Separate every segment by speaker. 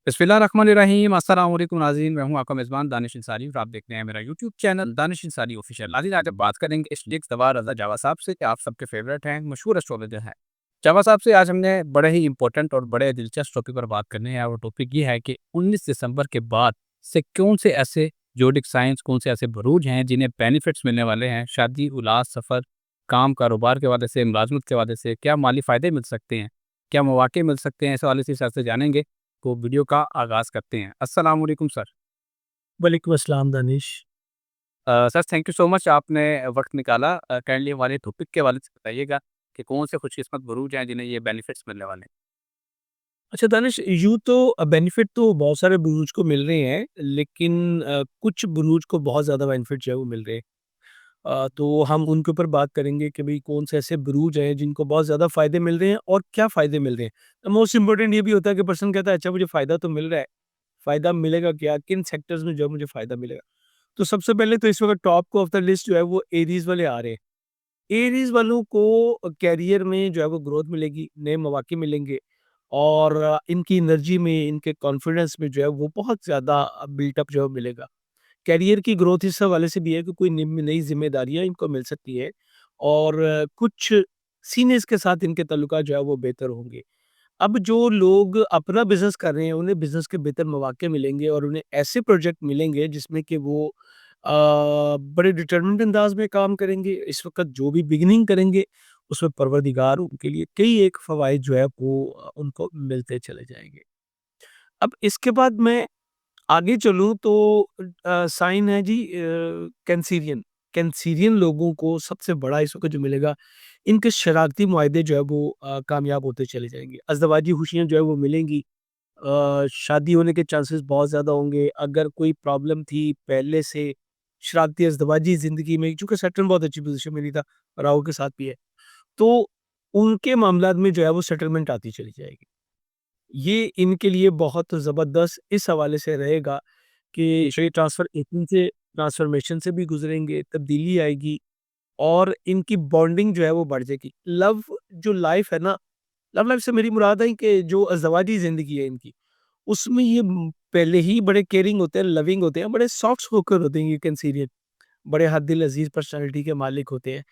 Speaker 1: बिस्मिल्लाहिर्रहमानिर्रहीम अस्सलाम वालेकुम नाज़रीन, मैं हूँ आपका मेज़बान दानिश इंसारी और आप देख रहे हैं मेरा यूट्यूब चैनल दानिश इंसारी ऑफ़िशियल। नाज़रीन, आज हम बात करेंगे इश्क सवार रज़ा जावा साहब से कि आप सबके फ़ेवरेट हैं, मशहूर एस्ट्रोलॉजर हैं। जावा साहब से आज हमने बड़े ही इम्पोर्टेंट और बड़े दिलचस्प टॉपिक पर बात करनी है और टॉपिक ये है कि 19 दिसंबर के बाद से कौन से ऐसे ज़ोडिक साइंस, कौन से ऐसे बुरूज हैं जिन्हें बेनिफिट्स मिलने वाले हैं, शादी, औलाद, सफ़र, काम, कारोबार के हवाले से, मुलाज़मत के हवाले से, क्या माली फ़ायदे मिल सकते हैं, क्या मौक़े मिल सकते हैं, इस हवाले से इस से जानेंगे। तो वीडियो का आगाज़ करते हैं। अस्सलाम वालेकुम सर।
Speaker 2: वालेकुम अस्सलाम Danish.
Speaker 1: Sir, thank you so much, आपने वक़्त निकाला। काइंडली हमारे टॉपिक के हवाले से बताइएगा कि कौन से खुशकिस्मत बुरूज हैं जिन्हें ये बेनिफिट्स मिलने वाले हैं?
Speaker 2: अच्छा दानिश, यूँ तो बेनिफ़िट तो बहुत सारे बुरूज को मिल रहे हैं, लेकिन कुछ बुरूज को बहुत ज़्यादा बेनिफ़िट जो है वो मिल रहे हैं। तो हम उनके ऊपर बात करेंगे कि भई कौन से ऐसे बुरूज हैं जिनको बहुत ज़्यादा फ़ायदे मिल रहे हैं और क्या फ़ायदे मिल रहे हैं। मोस्ट इम्पोर्टेंट ये भी होता है कि पर्सन कहता है अच्छा मुझे फ़ायदा तो मिल रहा है, फ़ायदा मिलेगा क्या? किन सेक्टर्स में जो है मुझे फ़ायदा मिलेगा? तो सबसे पहले तो इस वक़्त टॉप ऑफ द लिस्ट जो है वो एरीज़ वाले आ रहे हैं। एरीज़ वालों को करियर में जो है वो ग्रोथ मिलेगी, नए मौके मिलेंगे और इनकी एनर्जी में, इनके कॉन्फिडेंस में जो है वो बहुत ज़्यादा बिल्टअप जो है मिलेगा। करियर की ग्रोथ इस हवाले से भी है कि कोई नई ज़िम्मेदारियाँ इनको मिल सकती है और कुछ सीनियर्स के साथ इनके ताल्लुकात जो है वो बेहतर होंगे। अब जो लोग अपना बिज़नेस कर रहे हैं, उन्हें बिज़नेस के बेहतर मौके मिलेंगे और उन्हें ऐसे प्रोजेक्ट मिलेंगे जिसमें कि वो बड़े डिटरमिन्ड अंदाज़ में काम करेंगे। इस वक़्त जो भी बिगिनिंग करेंगे, उसमें परवरदिगार उनके लिए कई एक फ़वाइद जो है वो उनको मिलते चले जाएँगे। अब इसके बाद मैं आगे चलूँ तो साइन है जी कैंसेरियन। कैंसेरियन लोगों को सबसे बड़ा इस वक़्त जो मिलेगा, इनके शरारती मुआहदे जो है वो कामयाब होते चले जाएँगे। अज़दवाजी खुशियाँ जो है वो मिलेंगी। शादी होने के चांसेस बहुत ज़्यादा होंगे। अगर कोई प्रॉब्लम थी पहले से शरारती अज़दवाजी ज़िंदगी में, चूँकि सैटर्न बहुत अच्छी पोज़ीशन में नहीं था, राहु के साथ भी है, तो उनके मामलात में जो है वो सेटलमेंट आती चली जाएगी। ये इनके लिए बहुत ज़बरदस्त इस हवाले से रहेगा कि ये ट्रांसफ़र इतनी से ट्रांसफ़ॉर्मेशन से भी गुज़रेंगे, तब्दीली आएगी और इनकी बॉन्डिंग जो है वो बढ़ जाएगी। लव जो लाइफ़ है ना, लव लाइफ़ से मेरी मुराद है कि जो अज़दवाजी ज़िंदगी है इनकी, उसमें ये पहले ही बड़े केयरिंग होते हैं, लविंग होते हैं, बड़े सॉफ्ट स्पोकन होते हैं ये कैंसेरियन, बड़े हद दिल अज़ीज़ पर्सनैलिटी के मालिक होते हैं।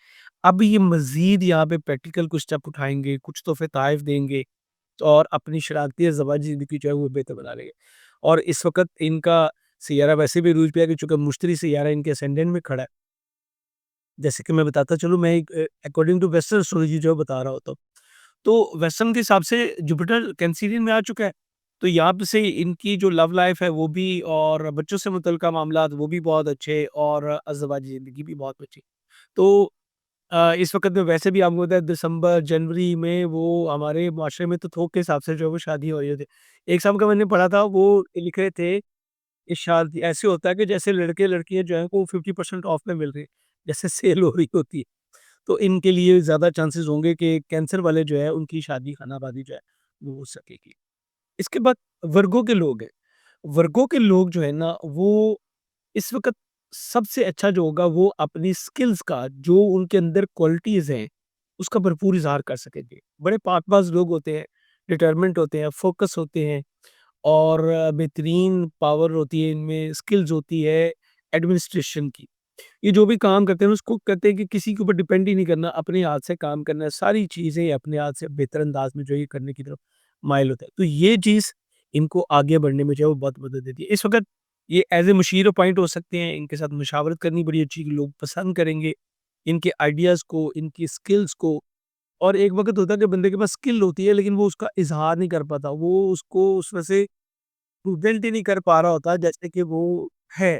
Speaker 2: अब ये मज़ीद यहाँ पे प्रैक्टिकल कुछ स्टेप उठाएँगे, कुछ तोहफ़े-तोहफ़ देंगे और अपनी शरारती ज़िंदगी जो है वो बेहतर बना लेंगे। और इस वक़्त इनका सियारा वैसे भी अरूज पे है कि चूँकि मुश्तरी सियारा इनके असेंडेंट में खड़ा है। जैसे कि मैं बताता चलूँ, मैं एक अकॉर्डिंग टू वेस्टर्न एस्ट्रोलॉजी जो बता रहा होता हूँ। तो वेस्टर्न के हिसाब से जुपिटर कैंसेरियन में आ चुका है। तो यहाँ पे से इनकी जो लव लाइफ़ है वो भी और बच्चों से मुतल्लिक़ मामलात वो भी बहुत अच्छे और अज़दवाजी ज़िंदगी भी बहुत अच्छी। तो इस वक़्त में वैसे भी आपको पता है दिसंबर, जनवरी में वो हमारे माशरे में तो थोक के हिसाब से जो है वो शादी हो रही होती है। एक साहब का मैंने पढ़ा था, वो लिख रहे थे कि शादी ऐसे होता है कि जैसे लड़के-लड़कियाँ जो हैं वो 50% ऑफ में मिल रही है, जैसे सेल हो रही होती है। तो इनके लिए ज़्यादा चांसेस होंगे कि कैंसर वाले जो है उनकी शादी खानाबादी जो है वो हो सकेगी। इसके बाद वर्गों के लोग हैं। वर्गों के लोग जो है ना वो इस वक़्त सबसे अच्छा जो होगा वो अपनी स्किल्स का जो उनके अंदर क्वालिटीज़ हैं, उसका भरपूर इज़हार कर सकेंगे। बड़े पाकबाज़ लोग होते हैं, डिटरमिन्ड होते हैं, फ़ोकस होते हैं और बेहतरीन पावर होती है इनमें, स्किल्स होती है एडमिनिस्ट्रेशन की। ये जो भी काम करते हैं उसको कहते हैं कि किसी के ऊपर डिपेंड ही नहीं करना, अपने हाथ से काम करना है, सारी चीज़ें अपने हाथ से बेहतर अंदाज़ में जो है ये करने की तरफ माइल होता है। तो ये चीज़ इनको आगे बढ़ने में जो है वो बहुत मदद देती है। इस वक़्त ये एज़ ए मुशीर पॉइंट हो सकते हैं, इनके साथ मुशावरत करनी बड़ी अच्छी, लोग पसंद करेंगे, इनके आइडियाज़ को, इनकी स्किल्स को। और एक वक़्त होता है कि बंदे के पास स्किल होती है लेकिन वो उसका इज़हार नहीं कर पाता, वो उसको उसमें से प्रेज़ेंट ही नहीं कर पा रहा होता जैसे कि वो है।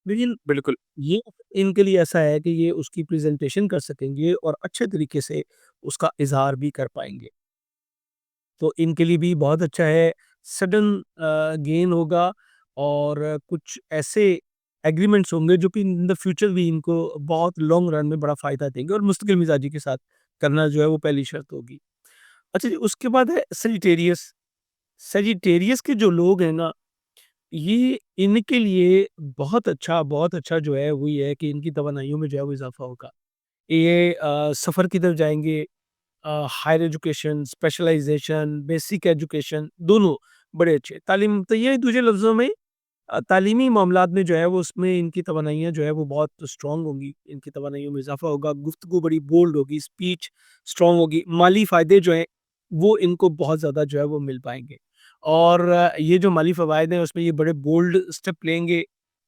Speaker 2: लेकिन
Speaker 1: बिल्कुल।
Speaker 2: ये इनके लिए ऐसा है कि ये उसकी प्रेज़ेंटेशन कर सकेंगे और अच्छे तरीके से उसका इज़हार भी कर पाएँगे। तो इनके लिए भी बहुत अच्छा है, सडन गेन होगा और कुछ ऐसे एग्रीमेंट्स होंगे जो कि इन द फ्यूचर भी इनको बहुत लॉन्ग रन में बड़ा फ़ायदा देंगे और मुस्तकिल मिज़ाजी के साथ करना जो है वो पहली शर्त होगी। अच्छा जी, उसके बाद है सेजिटेरियस। सेजिटेरियस के जो लोग हैं ना, ये इनके लिए बहुत अच्छा जो है वो ये है कि इनकी तवानाइयों में जो है वो इज़ाफ़ा होगा। ये सफ़र की तरफ जाएँगे, higher education, specialisation, basic education दोनों, बड़े अच्छे। तालीम तो ये दूसरे लफ्ज़ों में तालीमी मामलात में जो है वो उसमें इनकी तवानाइयाँ जो है वो बहुत स्ट्रॉन्ग होंगी, इनकी तवानाइयों में इज़ाफ़ा होगा, गुफ्तगू बड़ी बोल्ड होगी, स्पीच स्ट्रॉन्ग होगी, माली फ़ायदे जो हैं वो इनको बहुत ज़्यादा जो है वो मिल पाएँगे। और ये जो माली फ़वाइद हैं उसमें ये बड़े बोल्ड स्टेप लेंगे,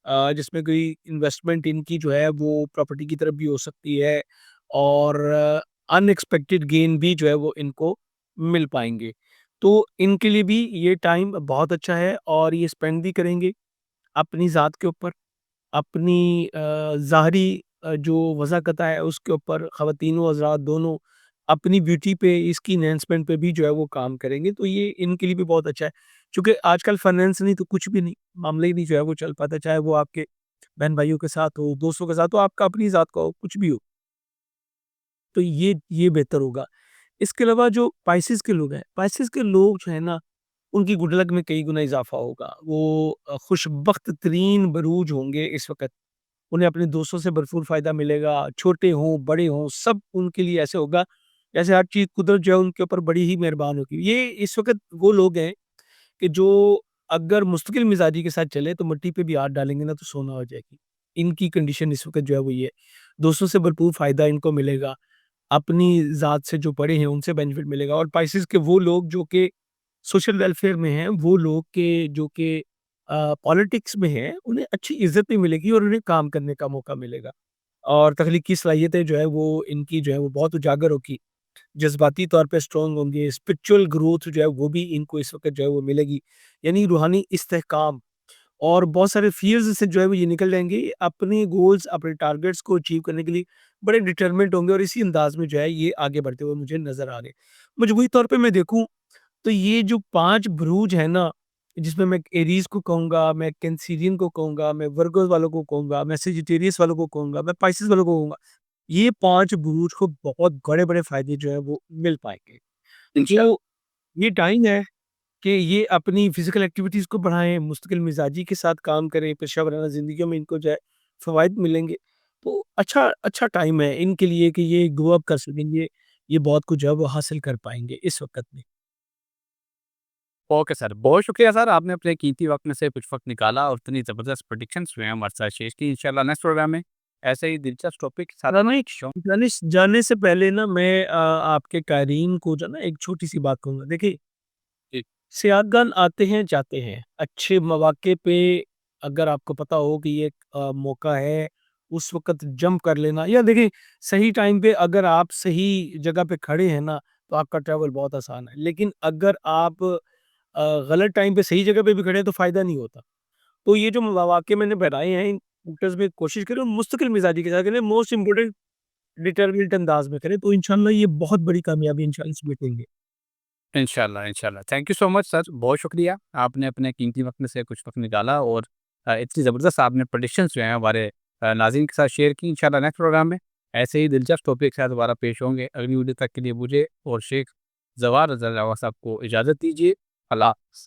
Speaker 2: जिसमें कोई इन्वेस्टमेंट इनकी जो है वो प्रॉपर्टी की तरफ भी हो सकती है और अनएक्सपेक्टेड गेन भी जो है वो इनको मिल पाएँगे। तो इनके लिए भी ये टाइम बहुत अच्छा है और ये स्पेंड भी करेंगे अपनी ज़ात के ऊपर, अपनी ज़ाहरी जो वज़ाक़त है उसके ऊपर ख़वातीन व हज़रात दोनों अपनी ब्यूटी पे, इसकी एनहांसमेंट पे भी जो है वो काम करेंगे, तो ये इनके लिए भी बहुत अच्छा है। चूँकि आजकल फाइनेंस नहीं तो कुछ भी नहीं, मामला ही नहीं जो है वो चल पाता, चाहे वो आपके बहन-भाइयों के साथ हो, दोस्तों के साथ हो, आपका अपनी ज़ात का हो, कुछ भी हो। तो ये बेहतर होगा। इसके अलावा जो पाइसेस के लोग हैं, पाइसेस के लोग जो है ना, उनकी गुड लक में कई गुना इज़ाफ़ा होगा। वो खुशबख्त तरीन बरूज होंगे इस वक़्त। उन्हें अपने दोस्तों से भरपूर फ़ायदा मिलेगा, छोटे हों, बड़े हों, सब उनके लिए ऐसे होगा, जैसे हर चीज़ कुदरत जो है उनके ऊपर बड़ी ही मेहरबान होगी। ये इस वक़्त वो लोग हैं कि जो अगर मुस्तकिल मिज़ाजी के साथ चले, तो मिट्टी पे भी हाथ डालेंगे ना तो सोना हो जाएगी। इनकी कंडीशन इस वक़्त जो है वो ये है। दोस्तों से भरपूर फ़ायदा इनको मिलेगा, अपनी ज़ात से जो बड़े हैं उनसे बेनिफिट मिलेगा और पाइसेस के वो लोग जो कि सोशल वेलफेयर में हैं, वो लोग के जो कि पॉलिटिक्स में हैं, उन्हें अच्छी इज़्ज़त भी मिलेगी और उन्हें काम करने का मौका मिलेगा। और तख्लीकी सलाहियतें जो है वो इनकी जो है वो बहुत उजागर होगी। जज़्बाती तौर पे स्ट्रॉन्ग होंगे, स्पिरिचुअल ग्रोथ जो है वो भी इनको इस वक़्त जो है वो मिलेगी। यानी रूहानी इस्तेहकाम और बहुत सारे फ़ियर्स से जो है वो ये निकल जाएँगे, अपने गोल्स, अपने टारगेट्स को अचीव करने के लिए बड़े डिटरमिन्ड होंगे और इसी अंदाज़ में जो है ये आगे बढ़ते हुए मुझे नज़र आ रहे हैं। मजमूई तौर पे मैं देखूँ तो ये जो 5 बुरूज हैं ना, जिसमें मैं एरीज़ को कहूँगा, मैं कैंसेरियन को कहूँगा, मैं वर्गोज़ वालों को कहूँगा, मैं सेजिटेरियस वालों को कहूँगा, मैं पाइसेस वालों को कहूँगा। ये 5 बुरूज को बहुत बड़े-बड़े फ़ायदे जो हैं वो मिल पाएँगे। तो ये टाइम है कि ये अपनी फ़िज़िकल एक्टिविटीज़ को बढ़ाएँ, मुस्तकिल मिज़ाजी के साथ काम करें, पेशा वराना ज़िंदगियों में इनको जो है फ़वाइद मिलेंगे। तो अच्छा अच्छा टाइम है इनके लिए कि ये ग्रो अप कर सकेंगे, ये बहुत कुछ जो है वो हासिल कर पाएँगे इस वक़्त में।
Speaker 1: ओके सर, बहुत शुक्रिया सर, आपने अपने कीमती वक़्त में से कुछ वक़्त निकाला और इतनी ज़बरदस्त प्रेडिक्शंस जो हैं हमारे साथ शेयर की। इंशाल्लाह नेक्स्ट प्रोग्राम में ऐसे ही दिलचस्प टॉपिक के साथ
Speaker 2: रमेश,
Speaker 1: शो
Speaker 2: जाने जाने से पहले ना मैं आपके कायरीन को जो है ना एक छोटी-सी बात कहूँगा। देखिए,
Speaker 1: जी,
Speaker 2: सियाहगान आते हैं, जाते हैं। अच्छे मौके पे अगर आपको पता हो कि ये मौका है, उस वक़्त जंप कर लेना या देखिए सही टाइम पे अगर आप सही जगह पे खड़े हैं ना, तो आपका ट्रैवल बहुत आसान है। लेकिन अगर आप गलत टाइम पे सही जगह पे भी खड़े हैं तो फ़ायदा नहीं होता। तो ये जो मौके मैंने बनाए हैं, इन फैक्टर्स में कोशिश करें और मुस्तकिल मिज़ाजी के साथ करें, मोस्ट इम्पोर्टेंट डिटरमिनेट अंदाज़ में करें, तो इंशाल्लाह ये बहुत बड़ी कामयाबी इंशाल्लाह इसमें देंगे।
Speaker 1: इंशाल्लाह, इंशाल्लाह। Thank you so much sir, बहुत शुक्रिया। आपने अपने कीमती वक़्त में से कुछ वक़्त निकाला और इतनी ज़बरदस्त आपने प्रेडिक्शंस जो हैं हमारे नाज़रीन के साथ शेयर की। इंशाल्लाह नेक्स्ट प्रोग्राम में ऐसे ही दिलचस्प टॉपिक के साथ दोबारा पेश होंगे। अगली वीडियो तक के लिए मुझे और शेख ज़वार रज़ा जावा साहब को इजाज़त दीजिए। अल्लाह हाफ़िज़।